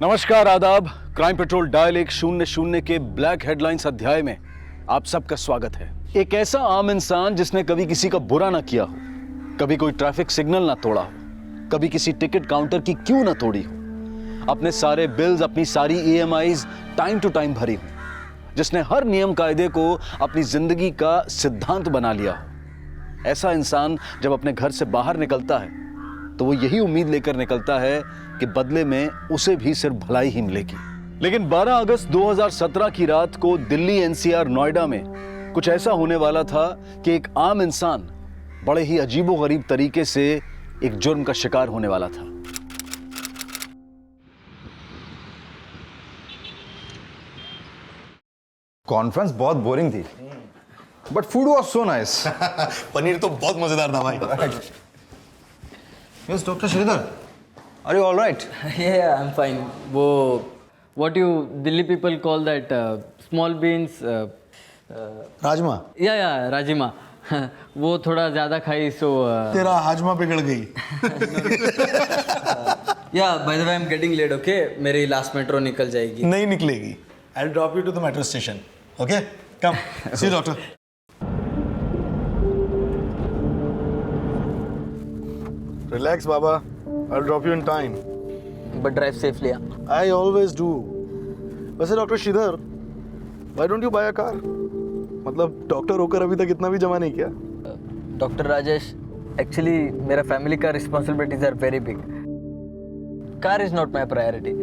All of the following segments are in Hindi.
नमस्कार, आदाब। क्राइम पेट्रोल डायल 100 के ब्लैक हेडलाइंस अध्याय में आप सबका स्वागत है। एक ऐसा आम इंसान जिसने कभी किसी का बुरा ना किया हो, कभी कोई ट्रैफिक सिग्नल ना तोड़ा हो, कभी किसी टिकट काउंटर की क्यू ना तोड़ी हो, अपने सारे बिल्स, अपनी सारी EMIs टाइम टू टाइम भरी हो, जिसने हर नियम कायदे को अपनी जिंदगी का सिद्धांत बना लिया हो। ऐसा इंसान जब अपने घर से बाहर निकलता है तो वो यही उम्मीद लेकर निकलता है कि बदले में उसे भी सिर्फ भलाई ही मिलेगी। लेकिन 12 अगस्त 2017 की रात को दिल्ली NCR नोएडा में कुछ ऐसा होने वाला था कि एक आम इंसान बड़े ही अजीबोगरीब तरीके से एक जुर्म का शिकार होने वाला था। कॉन्फ्रेंस बहुत बोरिंग थी, but food was so nice. Paneer तो बहुत मजेदार था भाई। Yes doctor Shridhar, are you alright? Yeah, I'm fine. वो what you Delhi people call that small beans. Rajma Yeah, rajma. वो थोड़ा ज़्यादा खाई so. तेरा हाजमा बिगड़ गई। Yeah, by the way, I'm getting late. Okay, मेरी last metro निकल जाएगी. नहीं निकलेगी। I'll drop you to the metro station. Okay? Come. See you, doctor. Relax, Baba. I'll drop you in time. But drive safely. Yeah. I always do. वैसे doctor Shridhar, why don't you buy a car? मतलब डॉक्टर होकर अभी तक इतना भी जमा नहीं किया। Dr. राजेश, actually मेरा family का responsibilities are very big. Car is not my priority.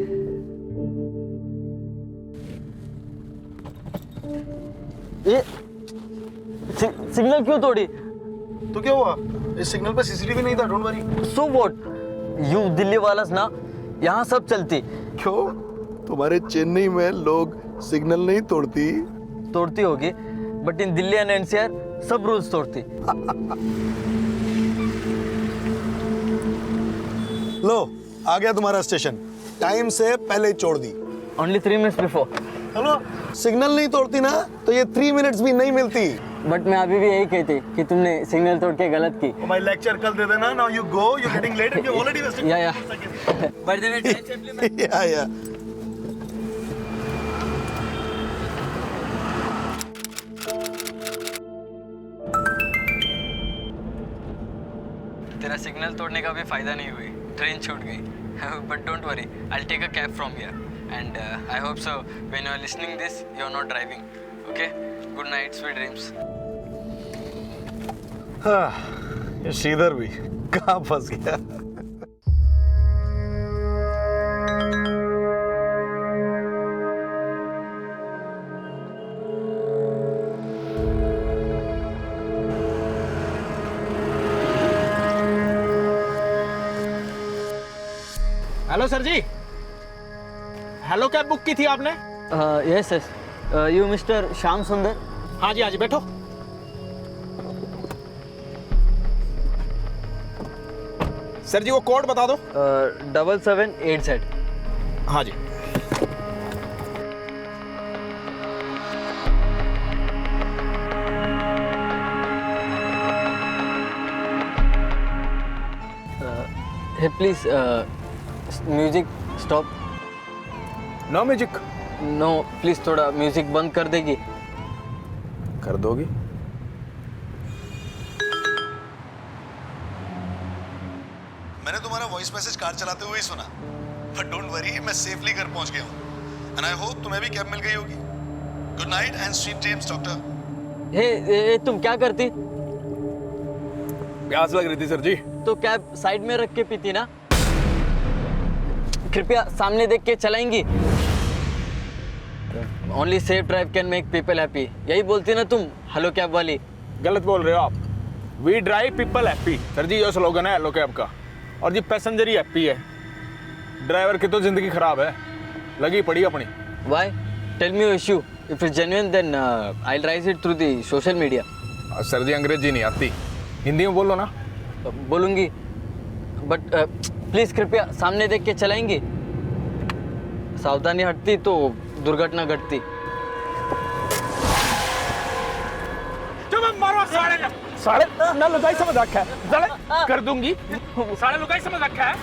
ये सिग्नल क्यों तोड़ी? तो क्या हुआ? इस सिग्नल पे CCTV नहीं था, don't worry. So what? You Delhi वालास ना, यहाँ सब चलती। क्यों? तुम्हारे चेन्नई में लोग सिग्नल नहीं तोड़ती होगी, but in Delhi and NCR सब रूल्स तोड़ती। लो, आ गया तुम्हारा स्टेशन। टाइम से पहले ही छोड़ दी। Only 3 minutes before. Hello, signal नहीं तोड़ती ना तो ये 3 मिनट्स भी नहीं मिलती। बट मैं अभी भी यही कहती कि तुमने सिग्नल तोड़ के गलत की। माय लेक्चर कल दे देना। Now you go, you getting late and you already wasted. Yeah by the way time safely man. या तेरा सिग्नल तोड़ने का भी फायदा नहीं हुई, ट्रेन छूट गई। But don't worry, I will take a cab from here and I hope so when you are listening this you are not driving. Okay, good night, sweet dreams. ये श्रीधर भी कहाँ फंस गया। Hello sir ji, hello cab book की थी आपने? Yes yes, you mister Shyam Sundar? हाँ जी बैठो। सर जी वो कोड बता दो। 778Z। हाँ जी। Hey please, music stop. No music? No please, थोड़ा म्यूजिक बंद कर देगी? कर दोगी? मैंने तुम्हारा वॉइस मैसेज कार चलाते हुए ही सुना, बट डोंट वरी, मैं सेफली घर पहुंच गया हूँ एंड आई होप तुम्हें भी कैब मिल गई होगी। Good night and sweet dreams doctor. Hey तुम क्या करती? प्यास लग रही थी सर जी। तो कैब साइड में रख के पीती ना। कृपया सामने देख के चलाएंगी। Only safe drive can make people happy, यही बोलती ना तुम हेलो कैब वाली? गलत बोल रहे हो आप। We drive people happy sir ji, ये स्लोगन है हेलो कैब का। और जी पैसेंजर ही हैप्पी है, ड्राइवर की तो जिंदगी खराब है, लगी पड़ी अपनी। Why? Tell me your issue. If it's genuine, then I'll raise it through the social media. Sir ji अंग्रेजी नहीं आती, हिंदी में बोलो ना। बोलूँगी, बट प्लीज़ कृपया सामने देख के चलाएंगी। सावधानी हटती तो दुर्घटना घटती। मारो साले ना लुगाई समझ रखा है, साले कर दूंगी, साले लुगाई समझ रखा है,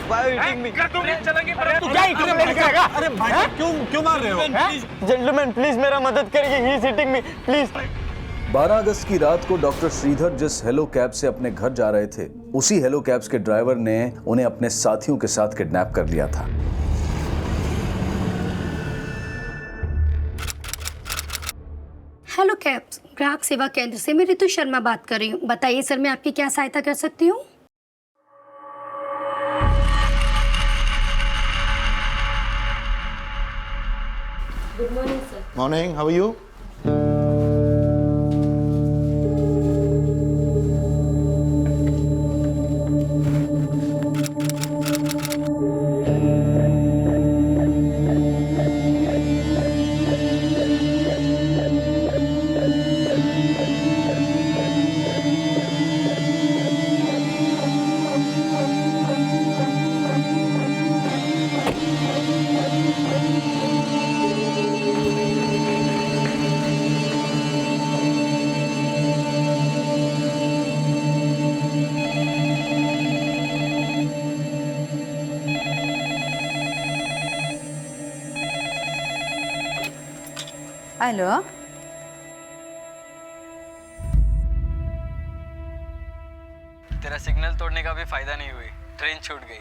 कर दूंगी, चलेंगे तू क्या ईंटें लेके जाएगा? अरे भाई क्यों मार रहे हो? जेंटलमैन प्लीज मेरा मदद करिए, he is hitting me please. 12 अगस्त की रात को डॉक्टर श्रीधर जिस हेलो कैब से अपने घर जा रहे थे, उसी हेलो कैब्स के ड्राइवर ने उन्हें अपने साथियों के साथ किडनैप कर लिया था। हेलो कैब्स ग्राहक सेवा केंद्र से मैं रितु शर्मा बात कर रही हूँ। बताइए सर, मैं आपकी क्या सहायता कर सकती हूँ? Good morning sir. Morning, how are you? Hello, तेरा सिग्नल तोड़ने का भी फायदा नहीं हुई, ट्रेन छूट गई।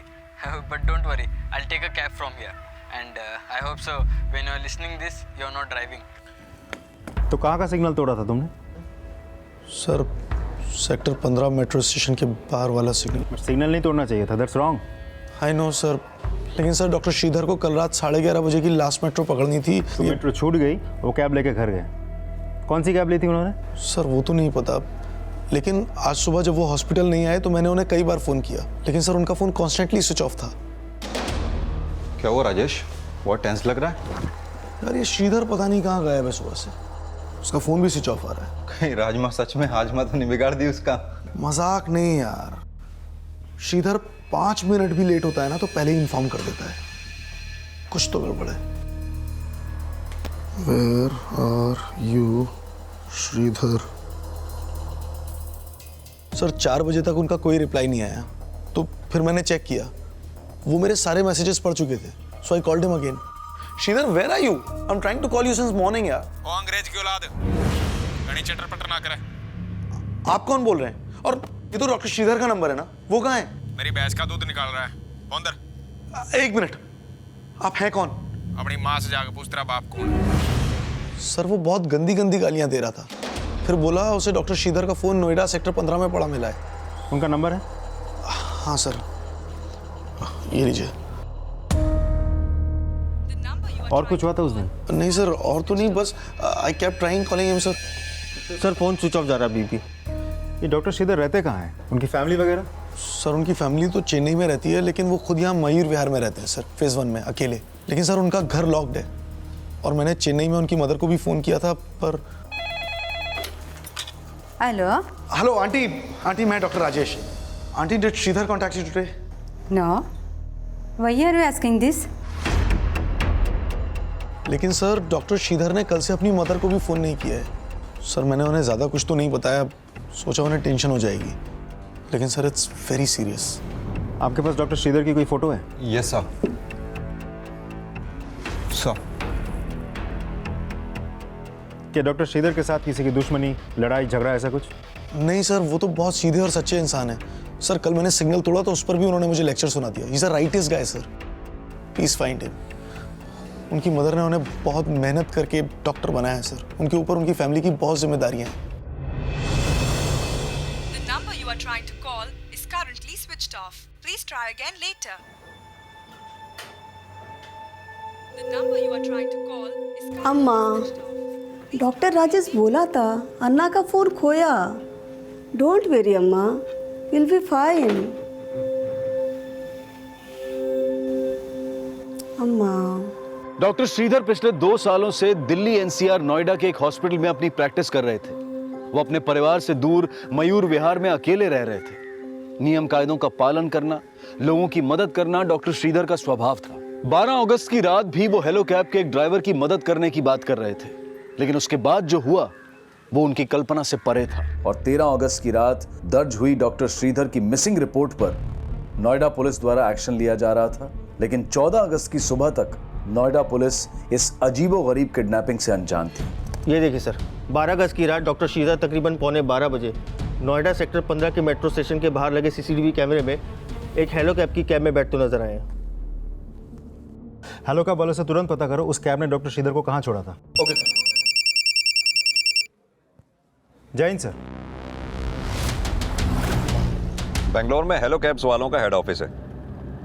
But don't worry, I will take a cab from here and I hope so when you are listening this you are not driving. तो कहाँ का सिग्नल तोड़ा था तुमने? सर सेक्टर 15 मेट्रो स्टेशन के बाहर वाला सिग्नल। सिग्नल नहीं तोड़ना चाहिए था, that's wrong. I know sir, लेकिन सर डॉक्टर श्रीधर को कल रात 11:30 बजे की लास्ट मेट्रो पकड़नी थी। तो मेट्रो छूट गई, वो कैब लेके घर गए। कौन सी कैब ली थी उन्होंने? सर वो तो नहीं पता, लेकिन आज सुबह जब वो हॉस्पिटल नहीं आए तो मैंने उन्हें कई बार फ़ोन किया, लेकिन सर उनका फ़ोन कॉन्स्टेंटली स्विच ऑफ था। क्या हुआ राजेश, बहुत टेंस लग रहा है? यार ये श्रीधर पता नहीं कहाँ गायब है सुबह से, उसका फ़ोन भी स्विच ऑफ आ रहा है। कहीं राजमा सच में हाजमा तो नहीं बिगाड़ दी उसका? मजाक नहीं यार, श्रीधर 5 मिनट भी लेट होता है ना तो पहले ही इन्फॉर्म कर देता है, कुछ तो गड़बड़ है। Where are you, Shridhar? Sir 4 बजे तक उनका कोई रिप्लाई नहीं आया, तो फिर मैंने चेक किया, वो मेरे सारे मैसेजेस पढ़ चुके थे, so I called him again. Shridhar where are you? I am trying to call you since morning यार। ओ अंग्रेज की औलाद, घनी चटर पटर ना करे। आप कौन बोल रहे हैं? और ये तो डॉक्टर श्रीधर का नंबर है ना, वो कहाँ है? मेरी भैंस का दूध निकाल रहा है, कौन दर? 1 मिनट, आप हैं कौन? अपनी माँ से जाकर पूछ तेरा बाप कौन है? सर वो बहुत गंदी गंदी गालियां दे रहा था, फिर बोला उसे डॉक्टर श्रीधर का फोन नोएडा सेक्टर 15 में पड़ा मिला है। उनका नंबर है? हाँ सर, ये लीजिए। और कुछ हुआ था उस दिन? नहीं सर, और तो नहीं, बस I kept trying calling him sir. Sir phone switch off जा रहा है बीपी। ये डॉक्टर श्रीधर रहते कहाँ हैं? उनकी फैमिली वगैरह? सर उनकी फैमिली तो चेन्नई में रहती है, लेकिन वो खुद यहाँ मयूर विहार में रहते हैं सर, फेज 1 में अकेले। लेकिन सर उनका घर लॉक्ड है, और मैंने चेन्नई में उनकी मदर को भी फोन किया था, पर। हेलो। हेलो आंटी मैं doctor Rajesh. Aunty did Shridhar contact you today? No, why are you asking this? लेकिन सर डॉक्टर श्रीधर ने कल से अपनी मदर को भी फ़ोन नहीं किया है। सर मैंने उन्हें ज़्यादा कुछ तो नहीं बताया, सोचा उन्हें टेंशन हो जाएगी, लेकिन सर इट्स वेरी सीरियस। आपके पास डॉक्टर श्रीधर की कोई फोटो है? Yes sir. सर क्या डॉक्टर श्रीधर के साथ किसी की दुश्मनी, लड़ाई झगड़ा ऐसा कुछ? नहीं सर, वो तो बहुत सीधे और सच्चे इंसान हैं। सर कल मैंने सिग्नल तोड़ा तो उस पर भी उन्होंने मुझे लेक्चर सुना दिया। He is a rightist guy sir, please find him. उनकी मदर ने उन्हें बहुत मेहनत करके डॉक्टर बनाया है सर, उनके ऊपर उनकी फैमिली की बहुत जिम्मेदारियां हैं। The number you are trying to call is currently switched off. Please try again later. The number you are trying to call is currently अम्मा, switched off. डॉक्टर राजेश बोला था अन्ना का फोन खोया। डोंट वेरी अम्मा, विल बी फाइन। अम्मा। डॉक्टर श्रीधर पिछले 2 सालों से दिल्ली एनसीआर नोएडा के एक हॉस्पिटल में अपनी प्रैक्टिस कर रहे थे। वो अपने परिवार से दूर मयूर विहार में अकेले रह रहे थे। नियम कायदों का पालन करना, लोगों की मदद करना डॉक्टर श्रीधर का स्वभाव था। 12 अगस्त की रात भी वो हेलो कैब के एक ड्राइवर की मदद करने की बात कर रहे थे, लेकिन उसके बाद जो हुआ वो उनकी कल्पना से परे था। और 13 अगस्त की रात दर्ज हुई डॉक्टर श्रीधर की मिसिंग रिपोर्ट पर नोएडा पुलिस द्वारा एक्शन लिया जा रहा था, लेकिन 14 अगस्त की सुबह तक नोएडा पुलिस इस अजीबोगरीब किडनैपिंग से अनजान थी। ये देखिए सर, 12 अगस्त की रात डॉक्टर श्रीधर तकरीबन 12:15 बजे नोएडा सेक्टर 15 के मेट्रो स्टेशन के बाहर लगे सीसीटीवी कैमरे में एक हेलो कैब की कैब में बैठते नजर आए हैं। हेलो कैब वालों से तुरंत पता करो उस कैब ने डॉक्टर श्रीधर को कहाँ छोड़ा था। Okay sir. Jai Hind sir. Bangalore में हेलो कैब्स वालों का हेड ऑफिस है।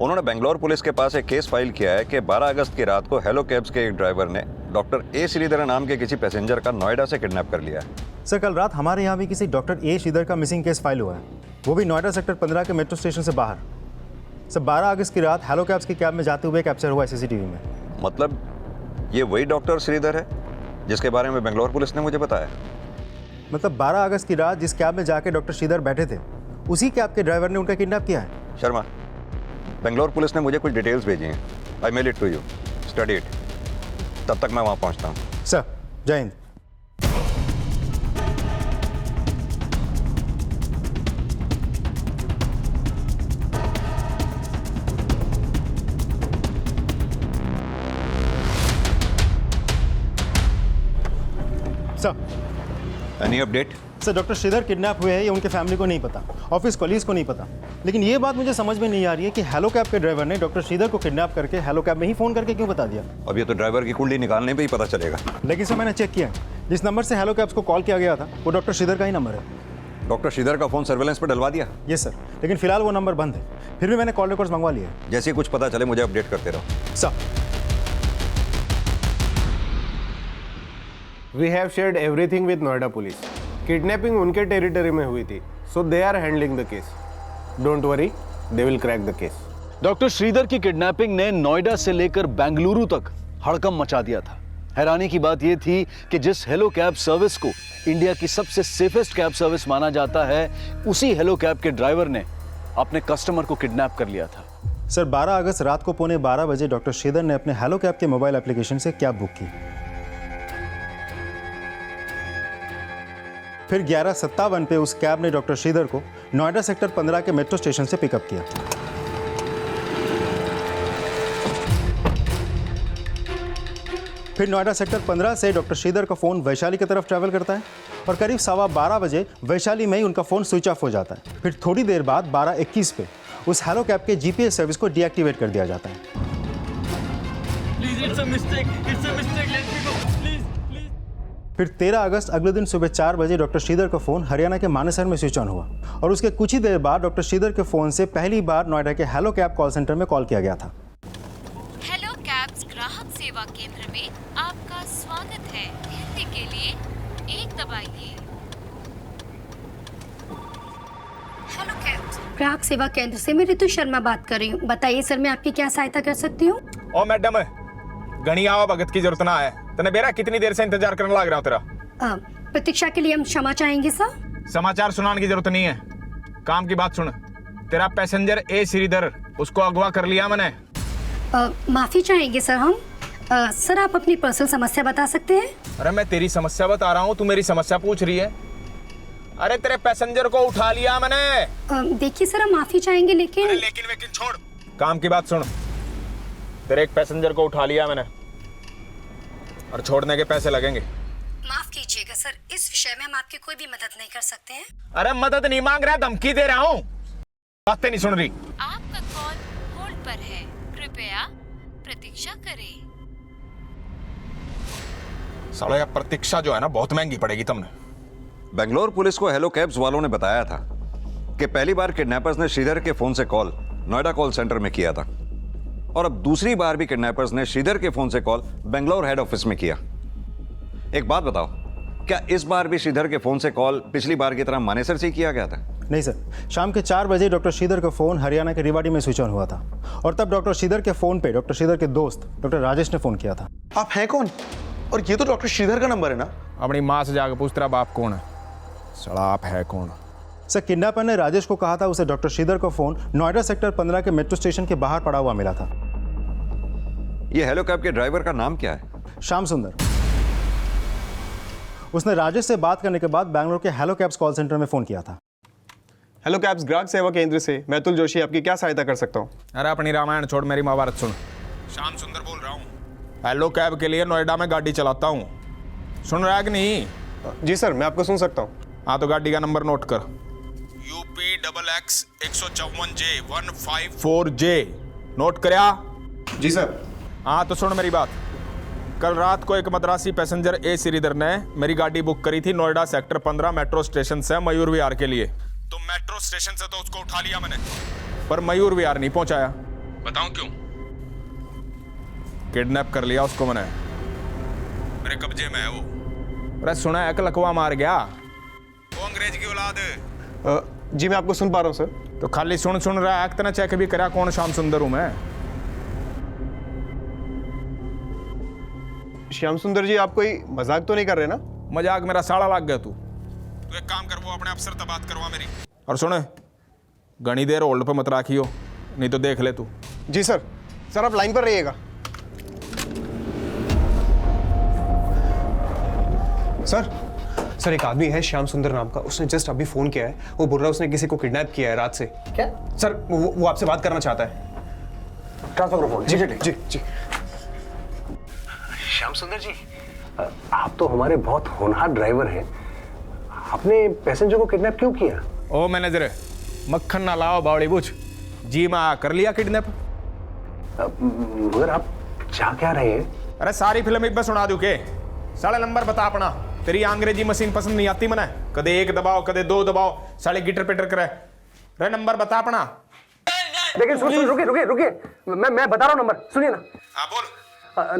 उन्होंने बेंगलोर पुलिस के पास एक केस फाइल किया है कि 12 अगस्त की रात को हेलो कैब्स के एक ड्राइवर ने डॉक्टर ए श्रीधर नाम के किसी पैसेंजर का नोएडा से किडनैप कर लिया है। सर कल रात हमारे यहाँ भी किसी डॉक्टर ए श्रीधर का मिसिंग केस फाइल हुआ है, वो भी नोएडा सेक्टर 15 के मेट्रो स्टेशन से बाहर। सर 12 अगस्त की रात हेलो कैब्स की कैब में जाते हुए कैप्चर हुआ है सीसीटीवी में। मतलब ये वही डॉक्टर श्रीधर है जिसके बारे में बेंगलोर पुलिस ने मुझे बताया। मतलब 12 अगस्त की रात जिस कैब में जाके डॉक्टर श्रीधर बैठे थे, उसी कैब के ड्राइवर ने उनका किडनैप किया है। शर्मा, बेंगलोर पुलिस ने मुझे कुछ डिटेल्स भेजी हैं। I mail it to you, study it. तब तक मैं वहाँ पहुँचता हूँ। Sir Jai Hind. Sir any update? Sir doctor Shridhar kidnap हुए हैं ये उनके फैमिली को नहीं पता, ऑफिस कॉलीग्स को नहीं पता, लेकिन ये बात मुझे समझ में नहीं आ रही है कि हेलो कैब के ड्राइवर ने डॉक्टर श्रीधर को किडनैप करके हेलो कैब में ही फ़ोन करके क्यों बता दिया। अब ये तो ड्राइवर की कुंडली निकालने पे ही पता चलेगा। लेकिन सर मैंने चेक किया, जिस नंबर से हेलो कैब्स को कॉल किया गया था वो डॉक्टर श्रीधर का ही नंबर है। डॉक्टर श्रीधर का फ़ोन सर्वेलेंस पर डलवा दिया? यस सर, लेकिन फिलहाल वो नंबर बंद है। फिर भी मैंने कॉल रिकॉर्ड्स मंगवा लिए। जैसे ही कुछ पता चले मुझे अपडेट करते रहो। Sir We have shared everything with Noida police. Kidnapping उनके टेरिटरी में हुई थी, so they are handling the case. Don't worry, they will crack the case. Doctor Shridhar की किडनैपिंग ने नोएडा से लेकर बेंगलुरु तक हड़कंप मचा दिया था। हैरानी की बात यह थी कि जिस हेलो कैब सर्विस को इंडिया की सबसे सेफेस्ट कैब सर्विस माना जाता है, उसी हेलो कैब के ड्राइवर ने अपने कस्टमर को किडनैप कर लिया था। सर 12 अगस्त रात को 12:15 बजे डॉक्टर श्रीधर ने अपने हेलो कैब के मोबाइल एप्लीकेशन से कैब बुक की। फिर 11:57 पे उस कैब ने डॉक्टर श्रीधर को नोएडा सेक्टर 15 के मेट्रो स्टेशन से पिकअप किया। फिर नोएडा सेक्टर 15 से डॉक्टर श्रीधर का फ़ोन वैशाली की तरफ ट्रैवल करता है और करीब 12:15 बजे वैशाली में ही उनका फ़ोन स्विच ऑफ हो जाता है। फिर थोड़ी देर बाद 12:21 पे उस हेलो कैब के जीपीएस सर्विस को डीएक्टिवेट कर दिया जाता है। फिर 13 अगस्त अगले दिन सुबह 4 बजे डॉक्टर श्रीधर का फ़ोन हरियाणा के मानेसर में स्विच ऑन हुआ और उसके कुछ ही देर बाद डॉक्टर श्रीधर के फ़ोन से पहली बार नोएडा के हेलो कैब कॉल सेंटर में कॉल किया गया था। हेलो कैब्स ग्राहक सेवा केंद्र में आपका स्वागत है। हिंदी के लिए 1 दबाइए। हेलो कैब ग्राहक सेवा केंद्र से मैं रितु शर्मा बात कर रही हूँ। बताइए सर, मैं आपकी क्या सहायता कर सकती हूँ? ओ मैडम, घनी आवा भगत की जरूरत ना है। तने बेरा कितनी देर से इंतजार करने लग रहा हूं तेरा। प्रतीक्षा के लिए हम क्षमा चाहेंगे सर। समाचार सुनाने की जरूरत नहीं है, काम की बात सुन। तेरा पैसेंजर ए श्रीधर, उसको अगवा कर लिया मैंने। माफी चाहेंगे सर हम। सर आप अपनी पर्सनल समस्या बता सकते हैं? अरे मैं तेरी समस्या बता रहा हूँ, तू मेरी समस्या पूछ रही है। अरे तेरे पैसेंजर को उठा लिया मैंने। देखिए सर, हम माफी चाहेंगे लेकिन लेकिन छोड़, काम की बात सुन। तेरे एक पैसेंजर को उठा लिया मैंने और छोड़ने के पैसे लगेंगे। माफ कीजिएगा सर, इस विषय में हम आपकी कोई भी मदद नहीं कर सकते हैं। अरे मदद नहीं मांग रहा, धमकी दे रहा हूँ। बातें नहीं सुन रही। आपका कॉल होल्ड पर है, कृपया प्रतीक्षा करें। साला यार, प्रतीक्षा जो है ना बहुत महंगी पड़ेगी तुमने। बेंगलोर पुलिस को हेलो कैब्स वालों ने बताया था कि पहली बार किडनैपर्स ने श्रीधर के फोन से कॉल नोएडा कॉल सेंटर में किया था और अब दूसरी बार भी किडनैपर्स ने श्रीधर के फोन से कॉल बेंगलोर हेड ऑफिस में किया। एक बात बताओ, क्या इस बार भी श्रीधर के फोन से कॉल पिछली बार की तरह मानेसर से ही किया गया था? नहीं सर, शाम के 4 बजे डॉक्टर श्रीधर का फ़ोन हरियाणा के रेवाड़ी में स्विच ऑन हुआ था और तब डॉक्टर श्रीधर के फ़ोन पे डॉक्टर श्रीधर के दोस्त डॉक्टर राजेश ने फ़ोन किया था। आप हैं कौन? और ये तो डॉक्टर श्रीधर का नंबर है ना? अपनी माँ से जाकर पूछ तेरा बाप कौन है। साला आप है कौन? सर किडनैपर ने राजेश को कहा था उसे डॉक्टर श्रीधर का फ़ोन नोएडा सेक्टर 15 के मेट्रो स्टेशन के बाहर पड़ा हुआ मिला था। ये हेलो कैब के ड्राइवर का नाम क्या है? श्याम सुंदर। उसने राजेश से बात करने के बाद बैंगलोर के हेलो कैब्स कॉल सेंटर में फ़ोन किया था। हेलो कैब्स ग्राहक सेवा केंद्र से मैं अतुल जोशी आपकी क्या सहायता कर सकता हूँ? अरे अपनी रामायण छोड़, मेरी महाभारत सुन। श्याम सुंदर बोल रहा हूँ, हेलो कैब के लिए नोएडा में गाड़ी चलाता हूँ। सुन रहा है कि नहीं? जी सर, मैं आपको सुन सकता हूँ। हाँ तो गाड़ी का नंबर नोट कर, UP XX 154J 154J। Note करया? जी सर। हाँ तो सुन मेरी बात। कल रात को एक मद्रासी पैसेंजर ए श्रीधर ने मेरी गाड़ी बुक करी थी नोएडा सेक्टर 15 मेट्रो स्टेशन से मयूर विहार के लिए। तो मेट्रो स्टेशन से तो उसको उठा लिया मैंने, पर मयूर विहार नहीं पहुंचाया। बताऊं क्यों? किडनैप कर लिया उसको मैंने, मेरे कब्जे में है वो। अरे सुना है कि लकवा मार गया वो अंग्रेज की औलाद। जी मैं आपको सुन पा रहा हूँ सर। तो खाली सुन रहा है, इतना चेक भी करा कौन श्याम सुंदर हूं मैं? श्याम सुंदर जी, आप कोई मजाक तो नहीं कर रहे ना? मजाक मेरा साड़ा लग गया तू एक काम कर, वो अपने अफसर से बात करवा मेरी। और सुन, घनी देर होल्ड पे मत राखियो, नहीं तो देख ले तू। जी सर। सर आप लाइन पर रहिएगा। सर एक आदमी है श्याम सुंदर नाम का, उसने जस्ट अभी फोन किया है। वो बोल रहा है उसने किसी को किडनैप किया है रात से। क्या? सर वो आपसे बात करना चाहता है। ट्रांसफर करो फोन। जी जी जी। श्याम सुंदर जी, आप तो हमारे बहुत होनहार ड्राइवर हैं। आपने पैसेंजर को किडनैप क्यों किया? ओ मैनेजर, मक्खन ना लाओ बावड़ी बुझ। जी माँ कर लिया किडनैप। मगर आप चाह क्या रहे हैं? अरे सारी फिल्म एक बार सुना दूं के? साले नंबर बता अपना। तेरी अंग्रेजी मशीन पसंद नहीं आती मने, कदे एक दबाओ कदे दो दबाओ, साले गिटर पिटर करे। रे नंबर बता अपना। देखिए रुकिए, मैं बता रहा हूँ नंबर, सुनिए ना। हाँ बोल।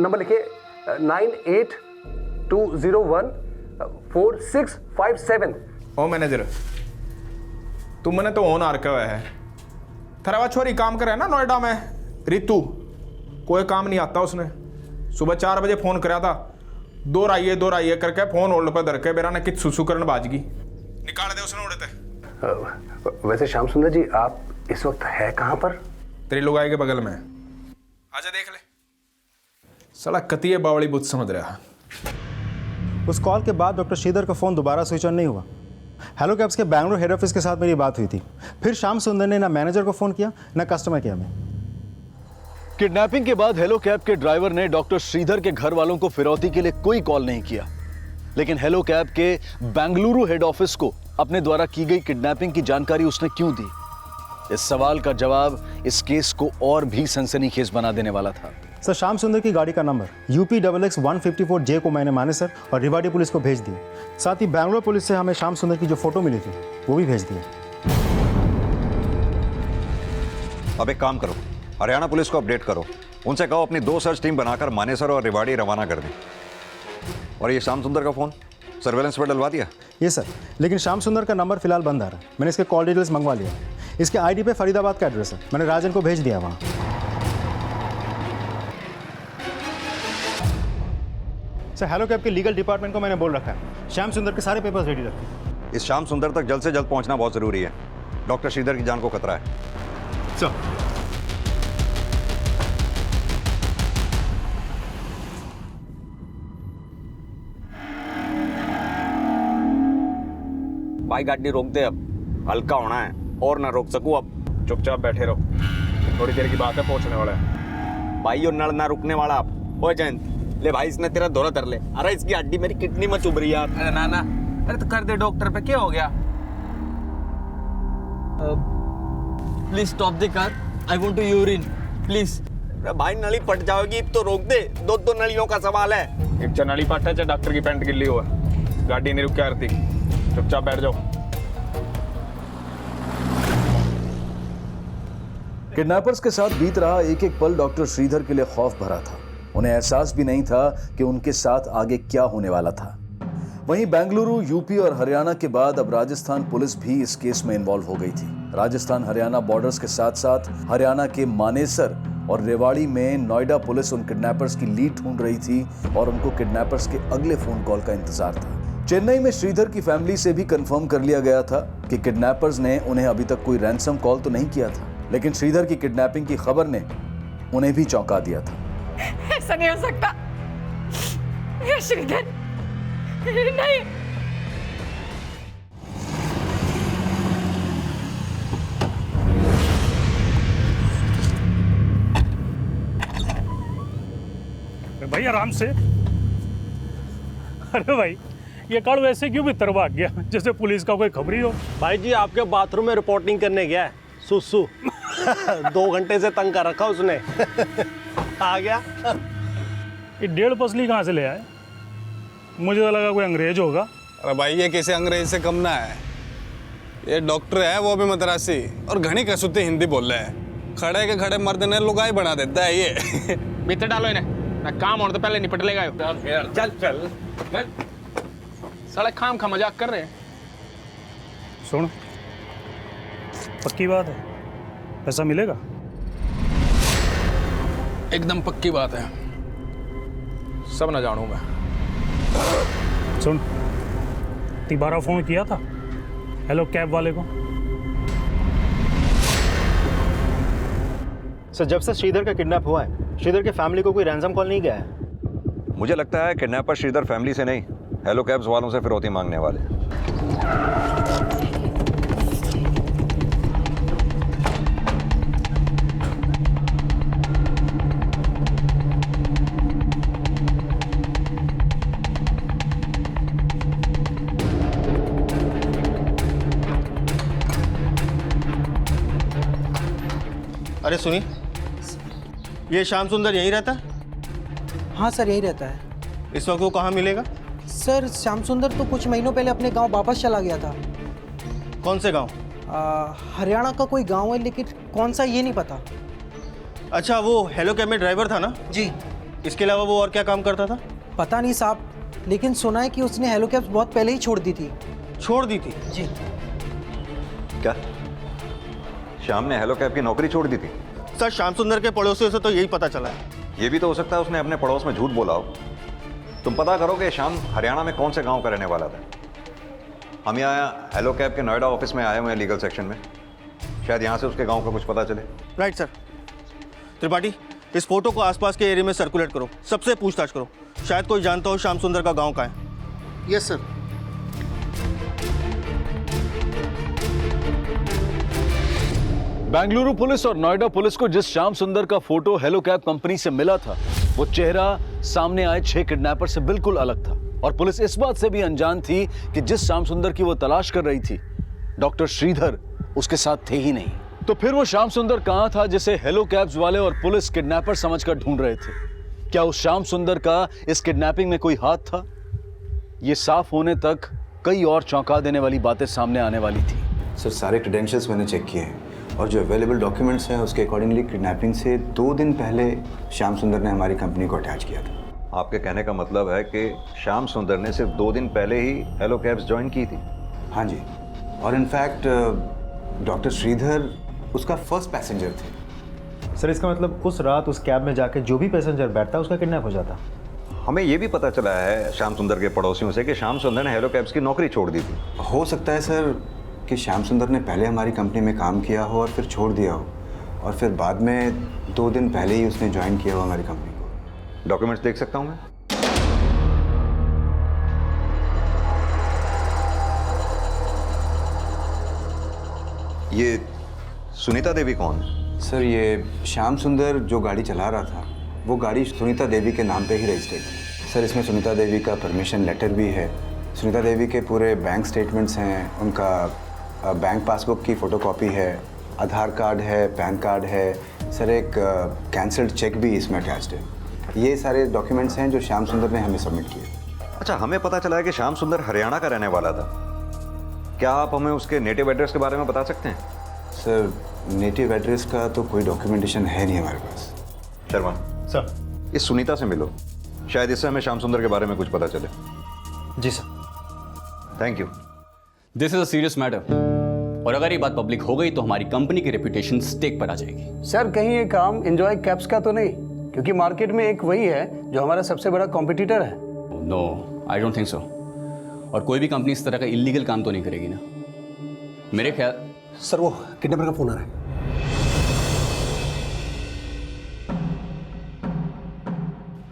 नंबर लिखिए 98201465 ओ मैनेजर, तुम मने तो ऑन आर हुआ है। थरावा छोरी काम करे ना नोएडा में, रितु, कोई काम नहीं आता उसने। सुबह 4 बजे फोन कराया था, दो राइए करके फोन होल्ड पर धर के बेरा ने कित सुसु करन बाजगी निकाल दे उसने उड़ते। वैसे श्याम सुंदर जी, आप इस वक्त है कहाँ पर? तेरी लुगाई के बगल में। आजा देख ले। साला कतिये बावली बुत समझ रहा। उस कॉल के बाद डॉक्टर श्रीधर का फ़ोन दोबारा स्विच ऑन नहीं हुआ। हेलो कैब्स के बैंगलोर हेड ऑफिस के साथ मेरी बात हुई थी। फिर श्याम सुंदर ने ना मैनेजर को फ़ोन किया ना कस्टमर केयर में। किडनैपिंग के बाद हेलो कैब के ड्राइवर ने डॉक्टर श्रीधर के घर वालों को फिरौती के लिए कोई कॉल नहीं किया, लेकिन हेलो कैब के बेंगलुरु हेड ऑफिस को अपने द्वारा की गई किडनैपिंग की जानकारी उसने क्यों दी? इस सवाल का जवाब इस केस को और भी सनसनीखेज बना देने वाला था। सर, श्याम सुंदर की गाड़ी का नंबर UPXX 154J को मैंने मानेसर और रिवाड़ी पुलिस को भेज दिया। साथ ही बैंगलोर पुलिस से हमें श्याम सुंदर की जो फोटो मिली थी वो भी भेज दिया। अब एक काम करो, हरियाणा पुलिस को अपडेट करो, उनसे कहो अपनी 2 सर्च टीम बनाकर मानेसर और रिवाड़ी रवाना कर दें। और ये श्याम सुंदर का फ़ोन सर्वेलेंस पर डलवा दिया? ये सर, लेकिन श्याम सुंदर का नंबर फिलहाल बंद आ रहा है। मैंने इसके कॉल डिटेल्स मंगवा लिया। इसके ID पे फरीदाबाद का एड्रेस है, मैंने राजन को भेज दिया वहाँ। सर, हेलो कैब के लीगल डिपार्टमेंट को मैंने बोल रखा है श्याम सुंदर के सारे पेपर्स रेडी रखें। इस श्याम सुंदर तक जल्द से जल्द पहुंचना बहुत ज़रूरी है। डॉक्टर श्रीधर की जान को खतरा है। सर, भाई गाड़ी रोक दे, अब हल्का होना है और ना रोक सकूं अब। चुपचाप बैठे रहो, थोड़ी देर की बात है, पहुंचने वाला है। भाई यो नल ना रुकने वाला अब। ओ जयंत, ले भाई इसने तेरा दौरा कर ले। अरे इसकी हड्डी मेरी किडनी में चुभ रही है यार। अरे ना अरे तो कर दे डॉक्टर पे, क्या हो गया? Please stop the car, I want to urine please. अरे भाई नली फट जाएगी तो रोक दे, दो नलियों का सवाल है। एक चाहे नली पट है चाहे डॉक्टर की पैंट गिल्ली हुआ, गाड़ी नहीं रुक के आरती। चुपचाप बैठ जाओ। किडनैपर्स के साथ बीत रहा एक एक पल डॉक्टर श्रीधर के लिए खौफ भरा था। उन्हें एहसास भी नहीं था कि उनके साथ आगे क्या होने वाला था। वहीं बेंगलुरु, यूपी और हरियाणा के बाद अब राजस्थान पुलिस भी इस केस में इन्वॉल्व हो गई थी। राजस्थान हरियाणा बॉर्डर्स के साथ साथ हरियाणा के मानेसर और रेवाड़ी में नोएडा पुलिस उन किडनैपर्स की लीड ढूंढ रही थी और उनको किडनैपर्स के अगले फोन कॉल का इंतजार था। चेन्नई में श्रीधर की फैमिली से भी कंफर्म कर लिया गया था कि किडनैपर्स ने उन्हें अभी तक कोई रैंसम कॉल तो नहीं किया था, लेकिन श्रीधर की किडनैपिंग की खबर ने उन्हें भी चौंका दिया था। ऐसा नहीं हो सकता। ये श्रीधर नहीं। भाई आराम से। अरे भाई ये काल वैसे क्यों भीतर भाग गया जैसे पुलिस का कोई खबरी हो। भाई जी आपके बाथरूम में रिपोर्टिंग करने गया है, सुसु 2 घंटे से तंग कर रखा उसने। आ गया। ये 1.5 पसली कहाँ से ले आए? मुझे तो लगा कोई अंग्रेज होगा। अरे भाई ये किसी अंग्रेज से कम ना है, ये डॉक्टर है वो भी मद्रासी और घनी कसुती हिंदी बोल रहे हैं। खड़े के खड़े मर्द ने लुगाई बना देता है ये। भीतर डालो इन्हें ना, काम होने तो पहले निपट लेगा। चल चल साले खाम खा मजाक कर रहे हैं। सुन, पक्की बात है, पैसा मिलेगा? एकदम पक्की बात है, सब ना जानू मैं। सुन, तिबारा फोन किया था हेलो कैब वाले को। सर जब से श्रीधर का किडनैप हुआ है, श्रीधर के फैमिली को कोई रैंसम कॉल नहीं गया है। मुझे लगता है किडनैपर श्रीधर फैमिली से नहीं, हेलो कैब्स वालों से फिरौती मांगने वाले। अरे सुनिए, ये श्याम सुंदर यहीं रहता है? हाँ सर यहीं रहता है। इस वक्त वो कहाँ मिलेगा? सर श्याम सुंदर तो कुछ महीनों पहले अपने गांव वापस चला गया था। कौन से गांव? हरियाणा का कोई गांव है, लेकिन कौन सा ये नहीं पता। अच्छा वो हेलो कैब में ड्राइवर था ना? जी। इसके अलावा वो और क्या काम करता था? पता नहीं साहब, लेकिन सुना है कि उसने हेलो कैब्स बहुत पहले ही छोड़ दी थी। छोड़ दी थी? जी। क्या श्याम ने हेलो कैब की नौकरी छोड़ दी थी? सर श्याम सुंदर के पड़ोसियों से तो यही पता चला है। ये भी तो हो सकता है उसने अपने पड़ोस में झूठ बोला हो। तुम पता करो कि श्याम हरियाणा में कौन से गांव का रहने वाला था। हम यहाँ हेलो कैब के नोएडा ऑफिस में आए हुए हैं लीगल सेक्शन में, शायद यहाँ से उसके गांव का कुछ पता चले। Right sir. त्रिपाठी, इस फोटो को आसपास के एरिया में सर्कुलेट करो, सबसे पूछताछ करो, शायद कोई जानता हो श्याम सुंदर का गाँव का है। Yes sir. बेंगलुरु पुलिस और नोएडा पुलिस को जिस श्याम सुंदर का फोटो हेलो कैब कंपनी से मिला था, वो चेहरा सामने आए 6 किडनैपर से बिल्कुल अलग था। और पुलिस इस बात से भी अनजान थी कि जिस श्याम सुंदर की वो तलाश कर रही थी, डॉक्टर श्रीधर उसके साथ थे ही नहीं। तो फिर वो श्याम सुंदर कहां था जिसे हेलो कैब्स वाले और पुलिस किडनैपर समझकर ढूंढ रहे थे? क्या उस श्याम सुंदर का इस किडनैपिंग में कोई हाथ था? ये साफ होने तक कई और चौंका देने वाली बातें सामने आने वाली थी। सर सारे क्रेडेंशियल्स मैंने चेक किए हैं और जो अवेलेबल डॉक्यूमेंट्स हैं उसके अकॉर्डिंगली किडनैपिंग से 2 दिन पहले श्याम सुंदर ने हमारी कंपनी को अटैच किया था। आपके कहने का मतलब है कि श्याम सुंदर ने सिर्फ 2 दिन पहले ही हेलो कैब्स ज्वाइन की थी? हाँ जी, और इनफैक्ट डॉक्टर श्रीधर उसका फर्स्ट पैसेंजर थे। सर इसका मतलब उस रात उस कैब में जाके जो भी पैसेंजर बैठता उसका किडनैप हो जाता। हमें यह भी पता चला है श्याम सुंदर के पड़ोसियों से कि श्याम सुंदर ने हेलो कैब्स की नौकरी छोड़ दी थी। हो सकता है सर कि श्याम सुंदर ने पहले हमारी कंपनी में काम किया हो और फिर छोड़ दिया हो, और फिर बाद में 2 दिन पहले ही उसने ज्वाइन किया हो हमारी कंपनी को। डॉक्यूमेंट्स देख सकता हूँ मैं? ये सुनीता देवी कौन? सर ये श्याम सुंदर जो गाड़ी चला रहा था, वो गाड़ी सुनीता देवी के नाम पे ही रजिस्टर्ड है। सर इसमें सुनीता देवी का परमिशन लेटर भी है, सुनीता देवी के पूरे बैंक स्टेटमेंट्स हैं, उनका बैंक पासबुक की फ़ोटोकॉपी है, आधार कार्ड है, पैन कार्ड है, सर एक कैंसल्ड चेक भी इसमें अटैच्ड है। ये सारे डॉक्यूमेंट्स हैं जो श्याम सुंदर ने हमें सबमिट किए। अच्छा, हमें पता चला है कि श्याम सुंदर हरियाणा का रहने वाला था। क्या आप हमें उसके नेटिव एड्रेस के बारे में बता सकते हैं? सर नेटिव एड्रेस का तो कोई डॉक्यूमेंटेशन है नहीं हमारे पास। शर्मा सर, इस सुनीता से मिलो, शायद इससे हमें श्याम सुंदर के बारे में कुछ पता चले। जी sir. Thank you. This is a serious matter, और अगर ये बात पब्लिक हो गई तो हमारी कंपनी की रेपुटेशन स्टेक पर आ जाएगी। सर कहीं ये काम एंजॉय कैब्स का तो नहीं, क्योंकि मार्केट में एक वही है जो हमारा सबसे बड़ा कॉम्पिटिटर है। No, I don't think so. और कोई भी कंपनी इस तरह का इलीगल काम तो नहीं करेगी ना, मेरे ख्याल। सर वो किडनैपर का फोन आ रहा है।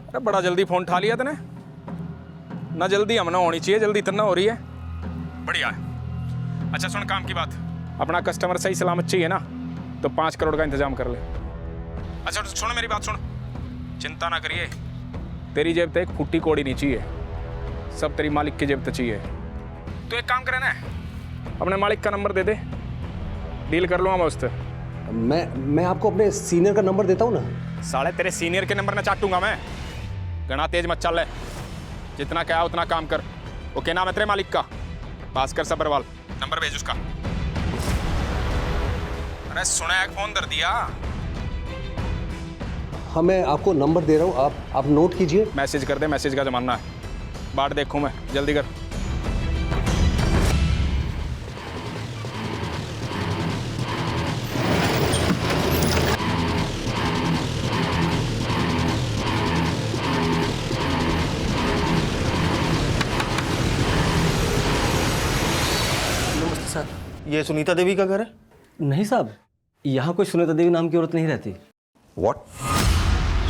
अरे बड़ा जल्दी फोन उठा लिया तूने। ना जल्दी हमने होनी चाहिए, जल्दी इतना हो रही है। बढ़िया है। अच्छा सुन, काम की बात, अपना कस्टमर सही सलामत चाहिए ना, तो 5 करोड़ का इंतजाम कर ले। अच्छा सुन मेरी बात सुन, चिंता ना करिए, तेरी जेब तक एक फुट्टी कोड़ी नहीं चाहिए, सब तेरी मालिक की जेब तक चाहिए। तो एक काम करे ना, अपने मालिक का नंबर दे दे, डील कर लूँगा मैं उससे। मैं आपको अपने सीनियर का नंबर देता हूँ ना। साले तेरे सीनियर के नंबर ना चाटूंगा मैं। घना तेज मत चल, जितना क्या उतना काम कर। वो क्या नाम है तेरे मालिक का? भास्कर सबरवाल, नंबर भेज उसका। अरे सुना एक फोन कर दिया। हाँ मैं आपको नंबर दे रहा हूँ, आप नोट कीजिए। मैसेज कर दे, मैसेज का जमाना है, बाट देखूं मैं, जल्दी कर। ये सुनीता देवी का घर है? नहीं साहब, यहाँ कोई सुनीता देवी नाम की औरत नहीं रहती। व्हाट?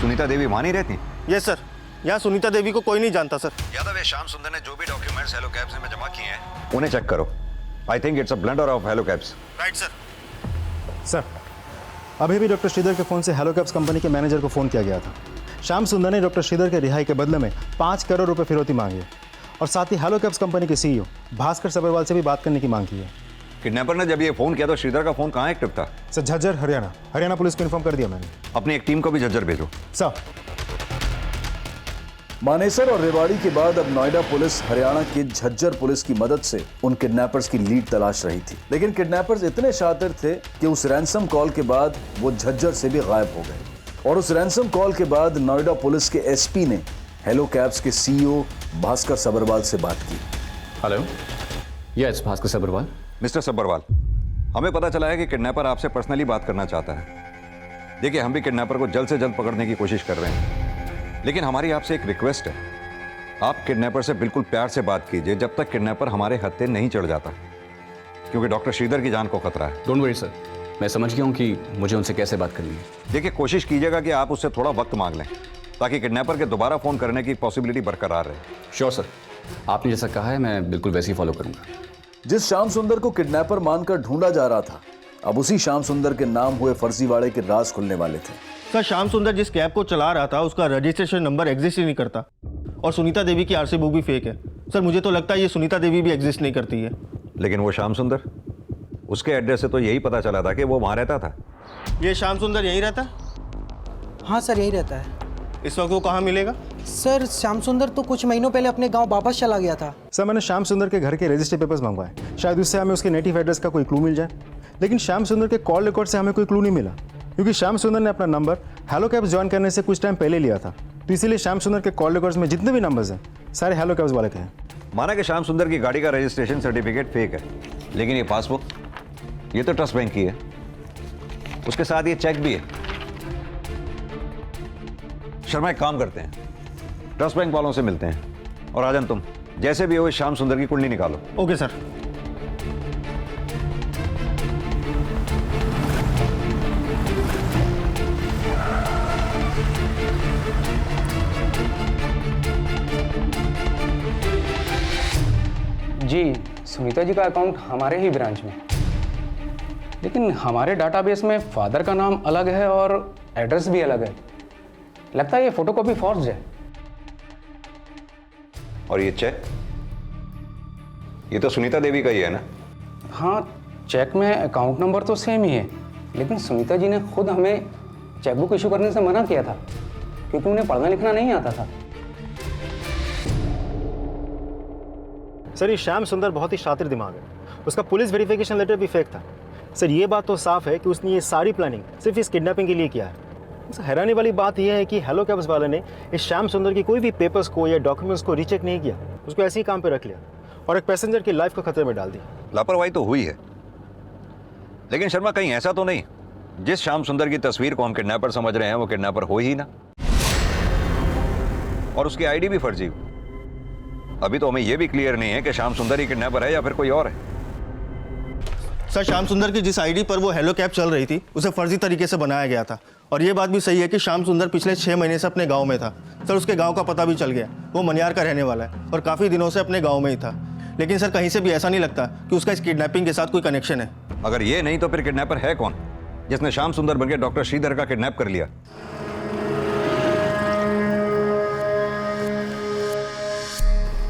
सुनीता देवी वहाँ नहीं रहती? यस सर, यहाँ सुनीता देवी को कोई नहीं जानता सर। यादव, श्याम सुंदर ने जो भी डॉक्यूमेंट्स हेलो कैब्स में जमा किए हैं उन्हें चेक करो। I think it's a blunder of hello cabs. Right sir. Sir, अभी भी डॉक्टर श्रीधर के फ़ोन से हेलो कैब्स कंपनी के मैनेजर को फ़ोन किया गया था। श्याम सुंदर ने डॉक्टर श्रीधर के रिहाई के बदले में 5 करोड़ रुपए फिरौती मांगी है और साथ ही हेलो कैब्स कंपनी के सीईओ भास्कर सबरवाल से भी बात करने की मांग की है। किडनैपर ने जब ये फोन किया तो श्रीधर का फोन कहाँ एक्टिव था? सर, झज्जर हरियाणा पुलिस को इन्फॉर्म कर दिया मैंने। अपनी एक टीम को भी झज्जर भेजो। सर। मानेसर और रेवाड़ी के बाद अब नोएडा पुलिस हरियाणा की झज्जर पुलिस की मदद से उन किडनैपर्स की लीड तलाश रही थी, लेकिन किडनैपर्स इतने शातिर थे कि उस रैंसम कॉल के बाद वो झज्जर से भी गायब हो गए। और उस रैंसम कॉल के बाद नोएडा पुलिस के एसपी ने हेलो कैब्स के सीईओ भास्कर सबरवाल से बात की। Hello, yes Bhaskar Sabharwal. Mister Sabharwal, हमें पता चला है कि किडनैपर आपसे पर्सनली बात करना चाहता है। देखिए, हम भी किडनैपर को जल्द से जल्द पकड़ने की कोशिश कर रहे हैं, लेकिन हमारी आपसे एक रिक्वेस्ट है, आप किडनैपर से बिल्कुल प्यार से बात कीजिए जब तक किडनैपर हमारे हत्थे नहीं चढ़ जाता, क्योंकि डॉक्टर श्रीधर की जान को खतरा है। डोंट वरी सर, मैं समझ गया हूँ कि मुझे उनसे कैसे बात करनी है। देखिए, कोशिश कीजिएगा कि आप उससे थोड़ा वक्त मांग लें ताकि किडनैपर के दोबारा फोन करने की पॉसिबिलिटी बरकरार रहे। श्योर सर, आपने जैसा कहा है मैं बिल्कुल वैसे ही फॉलो करूंगा। जिस श्याम सुंदर को किडनैपर मानकर ढूंढा जा रहा था, अब उसी श्याम सुंदर के नाम हुए फर्जीवाड़े के राज खुलने वाले थे। सर, श्याम सुंदर जिस कैब को चला रहा था उसका रजिस्ट्रेशन नंबर एग्जिस्ट ही नहीं करता और सुनीता देवी की आरसी बुक भी फेक है। सर, मुझे तो लगता है ये सुनीता देवी भी एग्जिस्ट नहीं करती है। लेकिन वो श्याम सुंदर, उसके एड्रेस से तो यही पता चला था कि वो वहाँ रहता था। ये श्याम सुंदर यहीं रहता है? हाँ सर, यहीं रहता है। इस वक्त वो कहाँ मिलेगा? सर, श्याम सुंदर तो कुछ महीनों पहले अपने गांव वापस चला गया था। सर, मैंने श्याम सुंदर के घर के रजिस्टर पेपर्स मंगवाए, शायद उससे हमें उसके नेटिव एड्रेस का कोई क्लू मिल जाए। लेकिन श्याम सुंदर के कॉल रिकॉर्ड से हमें कोई क्लू नहीं मिला, क्योंकि श्याम सुंदर ने अपना नंबर हेलो कैब्स ज्वाइन करने से कुछ टाइम पहले लिया था, तो इसीलिए श्याम सुंदर के कॉल रिकॉर्ड्स में जितने भी नंबर्स हैं सारे हेलो कैब्स वाले के हैं। माना कि श्याम सुंदर की गाड़ी का रजिस्ट्रेशन सर्टिफिकेट फेक है, लेकिन ये पासबुक, ये तो ट्रस्ट बैंक की है, उसके साथ ये चेक भी है। शर्मा, एक काम करते हैं, ट्रस्ट बैंक वालों से मिलते हैं और राजन, तुम जैसे भी हो इस श्याम सुंदर की कुंडली निकालो। Okay sir. जी, सुनीता जी का अकाउंट हमारे ही ब्रांच में, लेकिन हमारे डाटाबेस में फादर का नाम अलग है और एड्रेस भी अलग है। लगता है ये फोटोकॉपी फॉर्ज है। और ये चेक, ये तो सुनीता देवी का ही है ना? हाँ, चेक में अकाउंट नंबर तो सेम ही है, लेकिन सुनीता जी ने खुद हमें चेकबुक इशू करने से मना किया था क्योंकि उन्हें पढ़ना लिखना नहीं आता था। सर, ये श्याम सुंदर बहुत ही शातिर दिमाग है, उसका पुलिस वेरिफिकेशन लेटर भी फेक था। सर, ये बात तो साफ है कि उसने ये सारी प्लानिंग सिर्फ इस किडनैपिंग के लिए किया है। हैरानी वाली बात यह है कि हेलो कैब्स वाले ने इस श्याम सुंदर की कोई भी पेपर्स को या डॉक्यूमेंट्स को रीचेक नहीं किया, उसको ऐसे ही काम पे रख लिया और एक पैसेंजर की लाइफ को खतरे में डाल दी। लापरवाही तो हुई है, लेकिन शर्मा, कहीं ऐसा तो नहीं जिस श्याम सुंदर की तस्वीर को हम किडनैपर समझ रहे हैं वो किडनैपर हो ही ना, और उसकी आईडी भी फर्जी हो। अभी तो हमें यह भी क्लियर नहीं है कि श्याम सुंदर ही किडनैपर है या फिर कोई और है। सर, श्याम सुंदर की जिस आईडी पर वो हेलो कैब चल रही थी उसे फर्जी तरीके से बनाया गया था। और ये बात भी सही है कि श्याम सुंदर पिछले 6 महीने से अपने गांव में था। सर, उसके गांव का पता भी चल गया, वो मनियार का रहने वाला है और काफ़ी दिनों से अपने गांव में ही था। लेकिन सर, कहीं से भी ऐसा नहीं लगता कि उसका इस किडनैपिंग के साथ कोई कनेक्शन है। अगर ये नहीं तो फिर किडनैपर है कौन जिसने श्याम सुंदर बनके डॉक्टर श्रीधर का किडनैप कर लिया?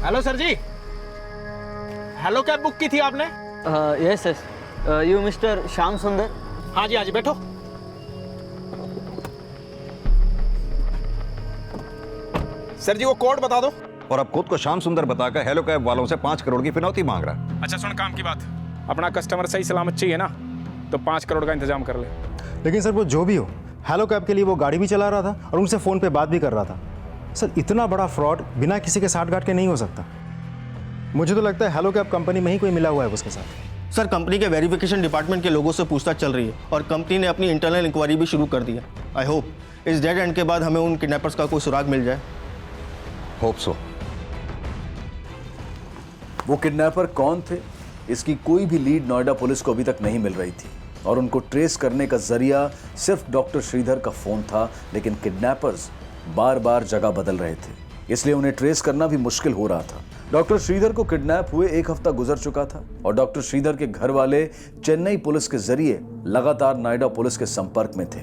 Hello sir ji, hello cab book की थी आपने? Yes yes, you mister Shyam Sundar? हाँ जी बैठो। सर जी वो कोड बता दो। और अब खुद को श्याम सुंदर बताकर हेलो कैब वालों से 5 करोड़ की फिनौती मांग रहा। अच्छा सुन, काम की बात, अपना कस्टमर सही सलामत चाहिए ना, तो 5 करोड़ का इंतजाम कर ले। लेकिन सर, वो जो भी हो, हेलो कैब के लिए वो गाड़ी भी चला रहा था और उनसे फ़ोन पे बात भी कर रहा था। सर, इतना बड़ा फ्रॉड बिना किसी के साठ गांठ के नहीं हो सकता। मुझे तो लगता है हेलो कैब कंपनी में ही कोई मिला हुआ है उसके साथ। सर, कंपनी के वेरिफिकेशन डिपार्टमेंट के लोगों से पूछताछ चल रही है और कंपनी ने अपनी इंटरनल इंक्वायरी भी शुरू कर दी है। आई होप इस डेड एंड के बाद हमें उन किडनैपर्स का कोई सुराग मिल जाए। Hope so. वो किडनैपर कौन थे, इसकी कोई भी लीड नोएडा पुलिस को अभी तक नहीं मिल रही थी और उनको ट्रेस करने का जरिया सिर्फ डॉक्टर श्रीधर का फोन था। लेकिन किडनैपर्स बार बार जगह बदल रहे थे, इसलिए उन्हें ट्रेस करना भी मुश्किल हो रहा था। डॉक्टर श्रीधर को किडनैप हुए 1 हफ्ता गुजर चुका था और डॉक्टर श्रीधर के घर वाले चेन्नई पुलिस के जरिए लगातार नोएडा पुलिस के संपर्क में थे।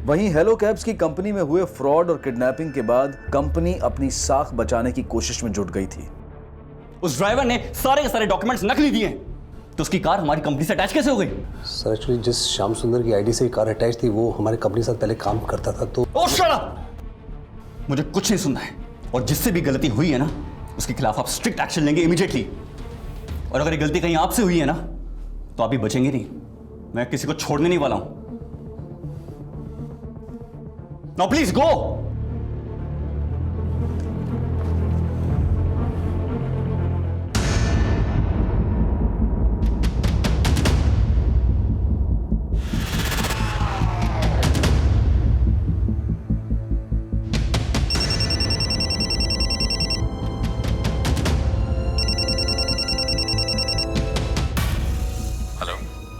वहीं हेलो कैब्स की कंपनी में हुए फ्रॉड और किडनैपिंग के बाद कंपनी अपनी साख बचाने की कोशिश में जुट गई थी। उस ड्राइवर ने सारे के सारे डॉक्यूमेंट्स नकली दिए, तो उसकी कार हमारी कंपनी से अटैच कैसे हो गई? सर एक्चुअली जिस श्याम सुंदर की आईडी से कार अटैच थी वो हमारे कंपनी के साथ पहले काम करता था। तो ओह शट अप! मुझे कुछ नहीं सुनना है, और जिससे भी गलती हुई है ना उसके खिलाफ आप स्ट्रिक्ट एक्शन लेंगे इमीडिएटली। और अगर ये गलती कहीं आपसे हुई है ना तो आप भी बचेंगे नहीं, मैं किसी को छोड़ने नहीं वाला हूं। Now please go.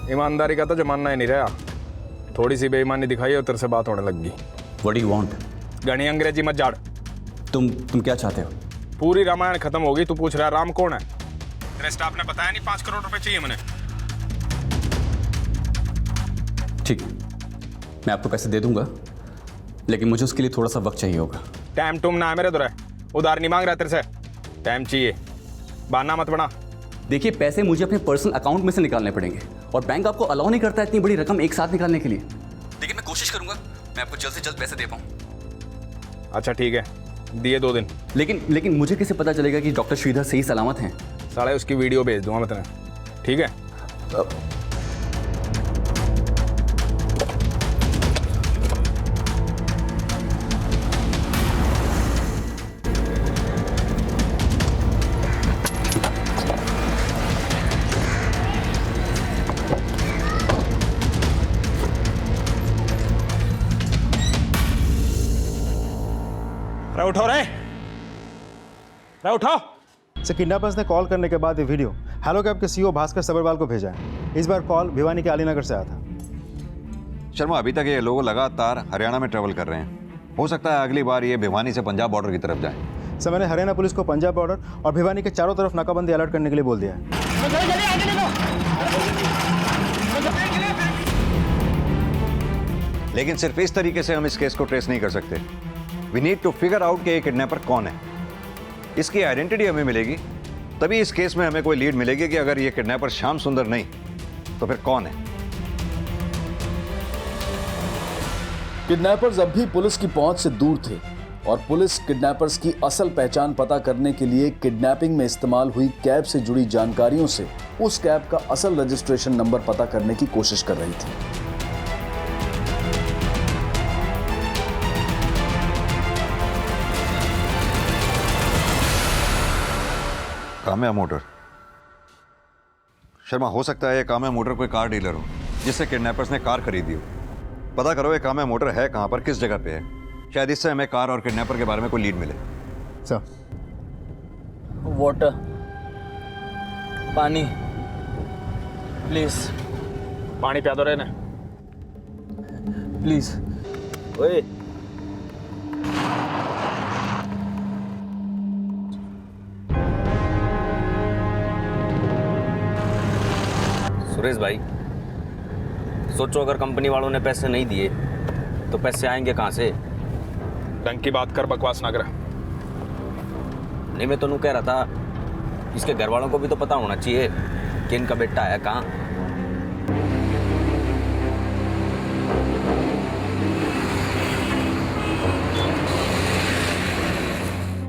ईमानदारी का तो जमाना ही नहीं रहा, थोड़ी सी बेईमानी दिखाई और तेरे से बात होने लग गई। What do you want? घनी अंग्रेजी मत झाड़। तुम क्या चाहते हो? पूरी रामायण खत्म होगी, तू पूछ रहा है राम कौन है? तेरे स्टाफ ने बताया नहीं 5 करोड़ रुपए चाहिए मैंने। ठीक, मैं आपको पैसे दे दूंगा, लेकिन मुझे उसके लिए थोड़ा सा वक्त चाहिए होगा। टाइम टूम ना है मेरे दुरे, उधार नहीं मांग रहा तेरे से, टाइम चाहिए, बहाना मत बना। देखिए, पैसे मुझे अपने पर्सनल अकाउंट में से निकालने पड़ेंगे और बैंक आपको अलाउ नहीं करता इतनी बड़ी रकम एक साथ निकालने के लिए। लेकिन मैं कोशिश करूंगा मैं आपको जल्द से जल्द पैसे दे पाऊं। अच्छा ठीक है, दिए 2 दिन। लेकिन मुझे कैसे पता चलेगा कि डॉक्टर श्रीधर सही सलामत हैं? साले उसकी वीडियो भेज दूंगा मैं तुम्हें, ठीक है? उठो रे, उठो। सर, किडनैपर्स ने कॉल करने के बाद ये वीडियो हेलो कैब के सीईओ भास्कर सबरवाल को भेजा है। इस बार कॉल भिवानी के अलीनगर से आया था। शर्मा, अभी तक ये लोग लगातार हरियाणा में ट्रेवल कर रहे हैं। हो सकता है अगली बार ये भिवानी से पंजाब बॉर्डर की तरफ जाएं। सर, मैंने हरियाणा पुलिस को पंजाब बॉर्डर और भिवानी के चारों तरफ नाकाबंदी अलर्ट करने के लिए बोल दिया है। लेकिन सिर्फ इस तरीके से हम इस केस को ट्रेस नहीं कर सकते। We need to figure out कि ये किडनैपर कौन है। इसकी आइडेंटिटी हमें मिलेगी तभी इस केस में हमें कोई लीड मिलेगी कि अगर ये किडनैपर श्याम सुंदर नहीं तो फिर कौन है। किडनैपर्स अब भी पुलिस की पहुंच से दूर थे और पुलिस किडनैपर्स की असल पहचान पता करने के लिए किडनैपिंग में इस्तेमाल हुई कैब से जुड़ी जानकारियों से उस कैब का असल रजिस्ट्रेशन नंबर पता करने की कोशिश कर रही थी। काम्या मोटर। शर्मा, हो सकता है ये काम्या मोटर कोई कार डीलर हो जिससे किडनैपर्स ने कार खरीदी हो। पता करो ये काम्या मोटर है कहां पर, किस जगह पे है। शायद इससे हमें कार और किडनैपर के बारे में कोई लीड मिले। सर, वाटर, पानी, प्लीज पानी पिया दो रे ना प्लीज। ओए सुरेश भाई, सोचो अगर कंपनी वालों ने पैसे नहीं दिए तो पैसे आएंगे कहाँ से? ढंग की बात कर, बकवास ना कर। नहीं, मैं तो कह रहा था इसके घर वालों को भी तो पता होना चाहिए कि इनका बेटा है कहाँ।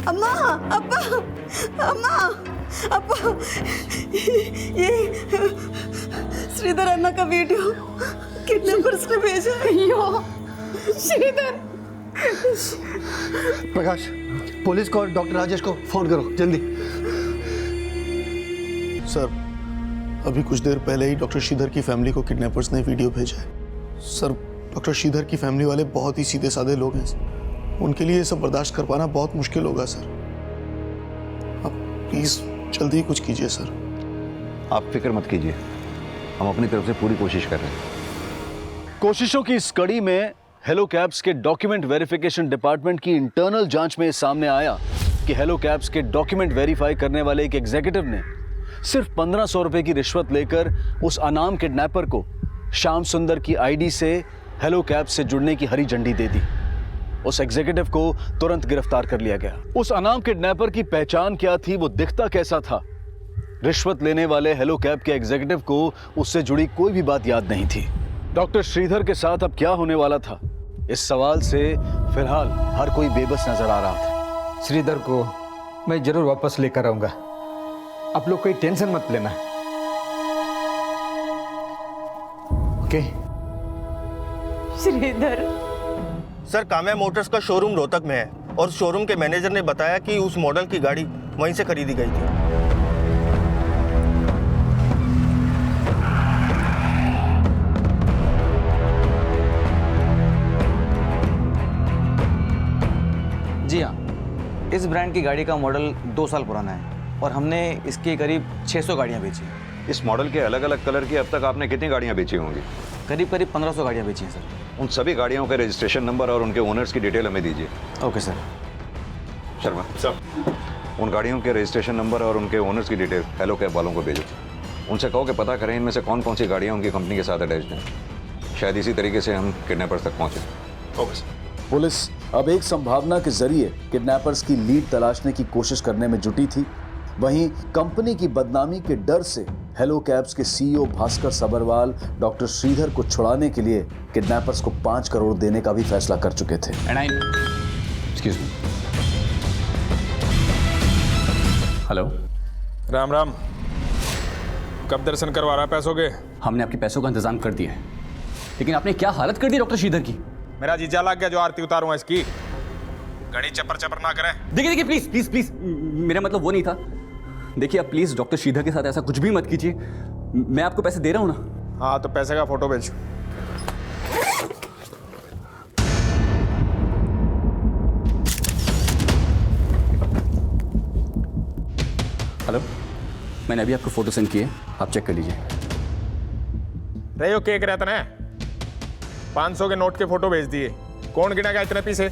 अम्मा, अब्बा, अम्मा, अब्बा, ये श्रीधर अन्ना का वीडियो किडनैपर्स ने भेजा है। यो श्रीधर। प्रकाश, पुलिस को और डॉक्टर राजेश को फोन करो जल्दी। सर, अभी कुछ देर पहले ही डॉक्टर श्रीधर की फैमिली को किडनैपर्स ने वीडियो भेजा है। सर, डॉक्टर श्रीधर की फैमिली वाले बहुत ही सीधे साधे लोग हैं, उनके लिए ये सब बर्दाश्त कर पाना बहुत मुश्किल होगा सर। आप प्लीज जल्दी कुछ कीजिए सर। आप फिक्र मत कीजिए, हम अपनी तरफ से पूरी कोशिश कर रहे हैं। कोशिशों की इस कड़ी में हेलो कैब्स के डॉक्यूमेंट वेरिफिकेशन डिपार्टमेंट की इंटरनल जांच में सामने आया कि हेलो कैब्स के डॉक्यूमेंट वेरीफाई करने वाले एक एग्जीक्यूटिव ने सिर्फ 1500 रुपए की रिश्वत लेकर उस अनाम किडनैपर को श्याम सुंदर की आईडी से हेलो कैब्स से जुड़ने की हरी झंडी दे दी। उस एग्जीक्यूटिव को तुरंत गिरफ्तार कर लिया गया। उस अनाम किडनैपर की पहचान क्या थी, वो दिखता कैसा था, रिश्वत लेने वाले हेलो कैब के एग्जीक्यूटिव को उससे जुड़ी कोई भी बात याद नहीं थी। डॉक्टर श्रीधर के साथ अब क्या होने वाला था, इस सवाल से फिलहाल हर कोई बेबस नजर आ रहा था। श्रीधर को मैं जरूर वापस लेकर आऊंगा, आप लोग कोई टेंशन मत लेना। Okay? Shridhar. Sir, Kamya Motors का शोरूम रोहतक में है और शोरूम के मैनेजर ने बताया कि उस मॉडल की गाड़ी वहीं से खरीदी गई थी। जी हाँ, इस ब्रांड की गाड़ी का मॉडल 2 साल पुराना है और हमने इसकी करीब 600 गाड़ियाँ बेची। इस मॉडल के अलग अलग कलर की अब तक आपने कितनी गाड़ियाँ बेची होंगी? करीब 1500 गाड़ियाँ बेची हैं सर। उन सभी गाड़ियों के रजिस्ट्रेशन नंबर और उनके ओनर्स की डिटेल हमें दीजिए। Okay sir. शर्मा सर, उन गाड़ियों के रजिस्ट्रेशन नंबर और उनके ओनर्स की डिटेल हेलो कैब वालों को भेजो। उनसे कहो कि पता करें इनमें से कौन कौन सी गाड़ियाँ उनकी कंपनी के साथ अटैच्ड हैं। शायद इसी तरीके से हम किडनैपर्स तक पहुँचें। Okay sir. पुलिस अब एक संभावना के जरिए किडनैपर्स की लीड तलाशने की कोशिश करने में जुटी थी। वहीं कंपनी की बदनामी के डर से हेलो कैब्स के सीईओ भास्कर सबरवाल डॉक्टर श्रीधर को छुड़ाने के लिए किडनैपर्स को 5 करोड़ देने का भी फैसला कर चुके थे। Excuse me. Hello. Ram Ram. कब दर्शन करवा रहा है पैसों के? हमने आपके पैसों का इंतजाम कर दिया है, लेकिन आपने क्या हालत कर दी डॉक्टर श्रीधर की। मेरा जीजा लग गया जो आरती उतारूंगा इसकी। घड़ी चपर चपर ना करें। देखिए प्लीज प्लीज प्लीज, मेरा मतलब वो नहीं था। देखिए आप प्लीज डॉक्टर श्रीधर के साथ ऐसा कुछ भी मत कीजिए, मैं आपको पैसे दे रहा हूं ना। हाँ तो पैसे का फोटो भेज। हेलो, मैंने अभी आपको फोटो सेंड किए, आप चेक कर लीजिए। रहे हो केक रहता ना, 500 के नोट के फोटो भेज दिए। कौन गिना इतने पीसे?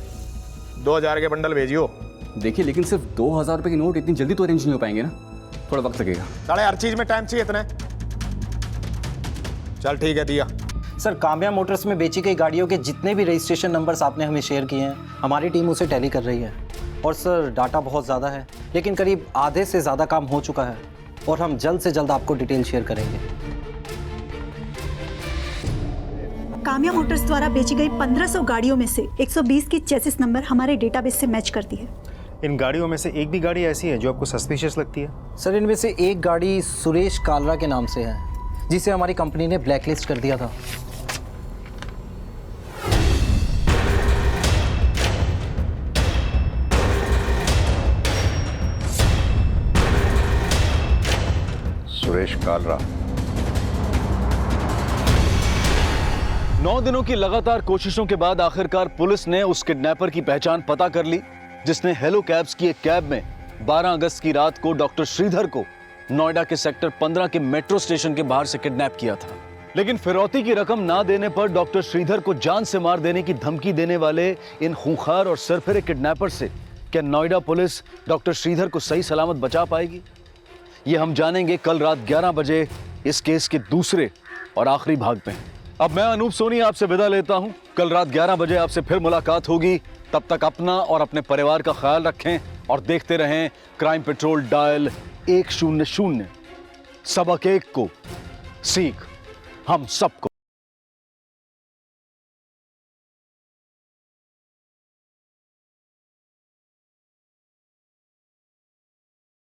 2000 के बंडल भेजियो। देखिए लेकिन सिर्फ 2000 रुपए के नोट इतनी जल्दी तो अरेंज नहीं हो पाएंगे ना, थोड़ा वक्त लगेगा। साले हर चीज में टाइम चाहिए इतने। चल ठीक है, दिया। सर, काम्या मोटर्स में बेची गई गाड़ियों के जितने भी रजिस्ट्रेशन नंबर्स आपने हमें शेयर किए हैं, हमारी टीम उसे टैली कर रही है। और सर, डाटा बहुत ज़्यादा है, लेकिन करीब आधे से ज़्यादा काम हो चुका है और हम जल्द से जल्द आपको डिटेल शेयर करेंगे। काम्या मोटर्स द्वारा बेची गई 1500 गाड़ियों में से 120 की चेसिस नंबर हमारे डेटाबेस से मैच करती है। इन गाड़ियों में से एक भी गाड़ी ऐसी है जो आपको सस्पिशियस लगती है? सर, इनमें से एक गाड़ी सुरेश कालरा के नाम से है, जिसे हमारी कंपनी ने ब्लैकलिस्ट कर दिया था। सुरेश कालरा। 9 दिनों की लगातार कोशिशों के बाद आखिरकार पुलिस ने उस किडनैपर की पहचान पता कर ली जिसने हेलो कैब्स की एक कैब में 12 अगस्त की रात को डॉक्टर श्रीधर को नोएडा के सेक्टर 15 के मेट्रो स्टेशन के बाहर से किडनैप किया था। लेकिन फिरौती की रकम ना देने पर डॉक्टर श्रीधर को जान से मार देने की धमकी देने वाले इन खूंखार और सरफिरे किडनैपर से क्या नोएडा पुलिस डॉक्टर श्रीधर को सही सलामत बचा पाएगी? ये हम जानेंगे कल रात 11 बजे इस केस के दूसरे और आखिरी भाग में। अब मैं अनूप सोनी आपसे विदा लेता हूं। कल रात 11 बजे आपसे फिर मुलाकात होगी। तब तक अपना और अपने परिवार का ख्याल रखें और देखते रहें क्राइम पेट्रोल डायल 100। सबक एक को सीख हम सबको।